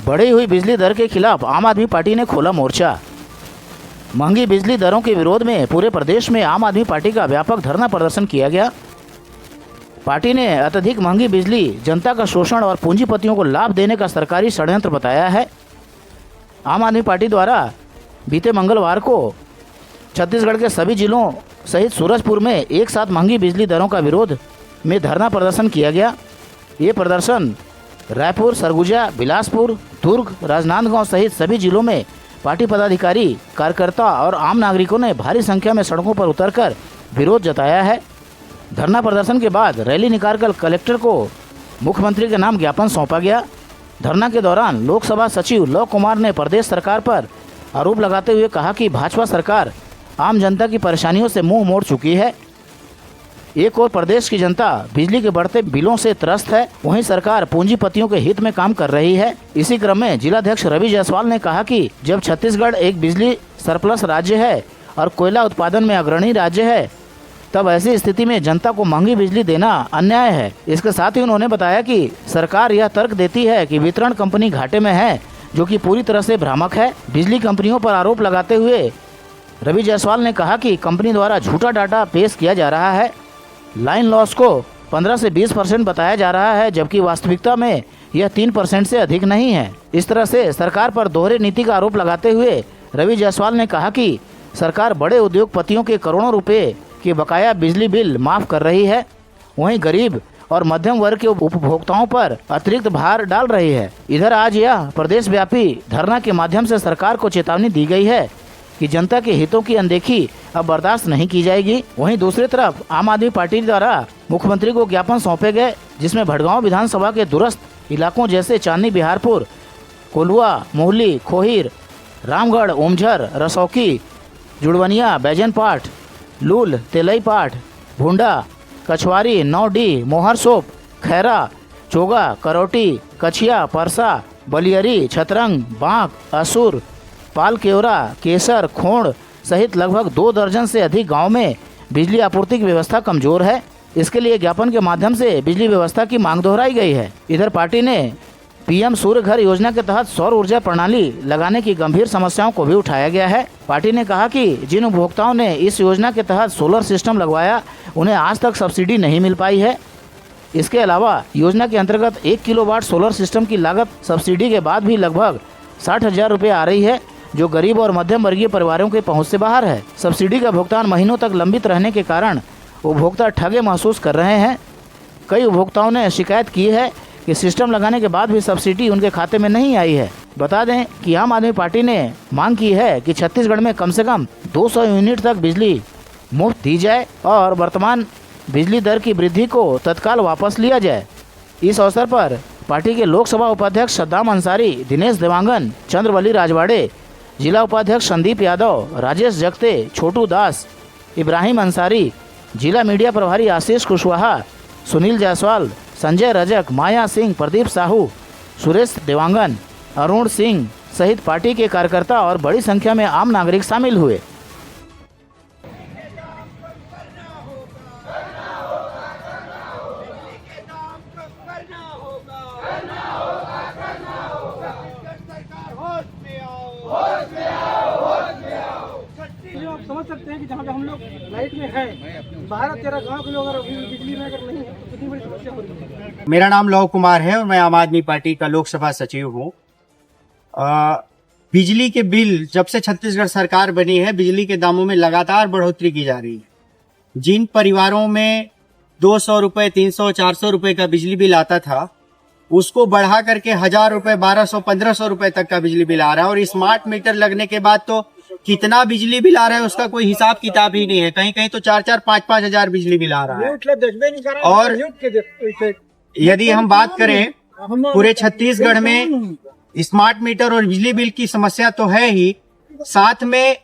बढ़ी हुई बिजली दर के खिलाफ आम आदमी पार्टी ने खोला मोर्चा। महंगी बिजली दरों के विरोध में पूरे प्रदेश में आम आदमी पार्टी का व्यापक धरना प्रदर्शन किया गया। पार्टी ने अत्यधिक महंगी बिजली, जनता का शोषण और पूंजीपतियों को लाभ देने का सरकारी षड्यंत्र बताया है। आम आदमी पार्टी द्वारा बीते मंगलवार को छत्तीसगढ़ के सभी जिलों सहित सूरजपुर में एक साथ महंगी बिजली दरों का विरोध में धरना प्रदर्शन किया गया। ये प्रदर्शन रायपुर, सरगुजा, बिलासपुर, दुर्ग, राजनांदगांव सहित सभी जिलों में पार्टी पदाधिकारी, कार्यकर्ता और आम नागरिकों ने भारी संख्या में सड़कों पर उतरकर विरोध जताया है। धरना प्रदर्शन के बाद रैली निकालकर कलेक्टर को मुख्यमंत्री के नाम ज्ञापन सौंपा गया। धरना के दौरान लोकसभा सचिव लव कुमार ने प्रदेश सरकार पर आरोप लगाते हुए कहा कि भाजपा सरकार आम जनता की परेशानियों से मुंह मोड़ चुकी है। एक ओर प्रदेश की जनता बिजली के बढ़ते बिलों से त्रस्त है, वहीं सरकार पूंजीपतियों के हित में काम कर रही है। इसी क्रम में जिलाध्यक्ष रवि जायसवाल ने कहा कि जब छत्तीसगढ़ एक बिजली सरप्लस राज्य है और कोयला उत्पादन में अग्रणी राज्य है, तब ऐसी स्थिति में जनता को महंगी बिजली देना अन्याय है। इसके साथ ही उन्होंने बताया कि सरकार यह तर्क देती है कि वितरण कंपनी घाटे में है, जो कि पूरी तरह से भ्रामक है। बिजली कंपनियों पर आरोप लगाते हुए रवि जायसवाल ने कहा कि कंपनी द्वारा झूठा डाटा पेश किया जा रहा है। लाइन लॉस को 15 से 20% बताया जा रहा है, जबकि वास्तविकता में यह 3% से अधिक नहीं है। इस तरह से सरकार पर दोहरे नीति का आरोप लगाते हुए रवि जायसवाल ने कहा कि सरकार बड़े उद्योगपतियों के करोड़ों रुपए के बकाया बिजली बिल माफ कर रही है, वहीं गरीब और मध्यम वर्ग के उपभोक्ताओं पर अतिरिक्त भार डाल रही है। इधर आज यह प्रदेश व्यापी धरना के माध्यम से सरकार को चेतावनी दी गई है कि जनता के हितों की अनदेखी अब बर्दाश्त नहीं की जाएगी। वहीं दूसरी तरफ आम आदमी पार्टी द्वारा मुख्यमंत्री को ज्ञापन सौंपे गए, जिसमें भड़गांव विधानसभा के दूरस्थ इलाकों जैसे चांदनी बिहारपुर, कोलुआ, मोहली, खोहिर, रामगढ़, ओमझर, रसौकी, जुड़वनिया, बैजनपाट, लूल, तेलईपाट, भूंडा, कछवारी, नौडी, मोहरसोप, खैरा, चोगा, करौटी, कछिया, परसा, बलियरी, छतरंग, बांक, असुर, पाल केवरा, केसर, खोंड सहित लगभग 2 दर्जन से अधिक गांव में बिजली आपूर्ति की व्यवस्था कमजोर है। इसके लिए ज्ञापन के माध्यम से बिजली व्यवस्था की मांग दोहराई गई है। इधर पार्टी ने पीएम सूर्य घर योजना के तहत सौर ऊर्जा प्रणाली लगाने की गंभीर समस्याओं को भी उठाया गया है। पार्टी ने कहा कि जिन उपभोक्ताओं ने इस योजना के तहत सोलर सिस्टम लगवाया, उन्हें आज तक सब्सिडी नहीं मिल पाई है। इसके अलावा योजना के अंतर्गत 1 किलोवाट सोलर सिस्टम की लागत सब्सिडी के बाद भी लगभग 60,000 रुपये आ रही है, जो गरीब और मध्यम वर्गीय परिवारों के पहुंच से बाहर है। सब्सिडी का भुगतान महीनों तक लंबित रहने के कारण उपभोक्ता ठगे महसूस कर रहे हैं। कई उपभोक्ताओं ने शिकायत की है कि सिस्टम लगाने के बाद भी सब्सिडी उनके खाते में नहीं आई है। बता दें कि आम आदमी पार्टी ने मांग की है कि छत्तीसगढ़ में कम से कम 200 यूनिट तक बिजली मुफ्त दी जाए और वर्तमान बिजली दर की वृद्धि को तत्काल वापस लिया जाए। इस अवसर पर पार्टी के लोकसभा उपाध्यक्ष सद्दाम अंसारी, दिनेश देवांगन, चंद्रवली राजवाड़े, जिला उपाध्यक्ष संदीप यादव, राजेश जगते, छोटू दास, इब्राहिम अंसारी, जिला मीडिया प्रभारी आशीष कुशवाहा, सुनील जायसवाल, संजय रजक, माया सिंह, प्रदीप साहू, सुरेश देवांगन, अरुण सिंह सहित पार्टी के कार्यकर्ता और बड़ी संख्या में आम नागरिक शामिल हुए। आप समझ सकते हैं कि जहाँ पे हम लोग लाइट में हैं, 12-13 गाँव के लोग अगर बिजली में अगर नहीं है तो कितनी बड़ी समस्या हो रही है। मेरा नाम लव कुमार है और मैं आम आदमी पार्टी का लोकसभा सचिव हूँ। बिजली के बिल जब से छत्तीसगढ़ सरकार बनी है, बिजली के दामों में लगातार बढ़ोतरी की जा रही है। जिन परिवारों में 200 रुपए, 300, 400 रुपए का बिजली बिल आता था, उसको बढ़ा करके 1000 रुपए, 1200, 1500 रुपए तक का बिजली बिल आ रहा है। और स्मार्ट मीटर लगने के बाद तो कितना बिजली बिल आ रहा है उसका कोई हिसाब किताब ही नहीं है। कहीं कहीं तो 4-4, 5-5 हजार बिजली बिल आ रहा है। और यदि हम बात करें पूरे छत्तीसगढ़ में स्मार्ट मीटर और बिजली बिल की समस्या तो है ही, साथ में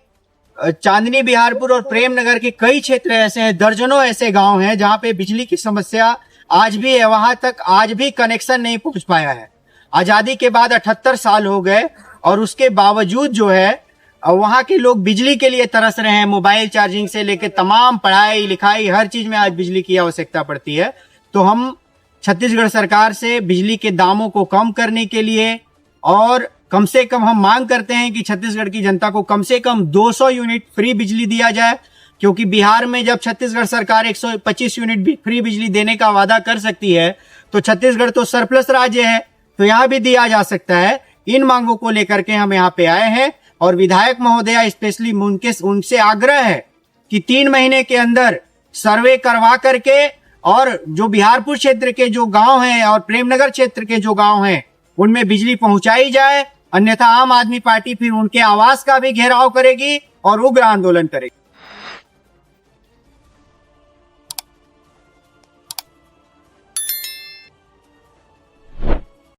चांदनी बिहारपुर और प्रेम नगर के कई क्षेत्र ऐसे हैं, दर्जनों ऐसे गांव हैं जहां पे बिजली की समस्या आज भी है। वहां तक आज भी कनेक्शन नहीं पहुंच पाया है। आजादी के बाद 78 साल हो गए और उसके बावजूद जो है वहां के लोग बिजली के लिए तरस रहे हैं। मोबाइल चार्जिंग से लेकर तमाम पढ़ाई लिखाई हर चीज में आज बिजली की आवश्यकता पड़ती है। तो हम छत्तीसगढ़ सरकार से बिजली के दामों को कम करने के लिए और कम से कम हम मांग करते हैं कि छत्तीसगढ़ की जनता को कम से कम 200 यूनिट फ्री बिजली दिया जाए, क्योंकि बिहार में जब छत्तीसगढ़ सरकार 125 यूनिट फ्री बिजली देने का वादा कर सकती है तो छत्तीसगढ़ तो सरप्लस राज्य है, तो यहाँ भी दिया जा सकता है। इन मांगों को लेकर के हम यहाँ पे आए हैं और विधायक महोदया स्पेशली उनसे आग्रह है कि 3 महीने के अंदर सर्वे करवा करके और जो बिहारपुर क्षेत्र के जो गांव हैं और प्रेमनगर क्षेत्र के जो गांव हैं उनमें बिजली पहुंचाई जाए, अन्यथा आम आदमी पार्टी फिर उनके आवास का भी घेराव करेगी और उग्र आंदोलन करेगी।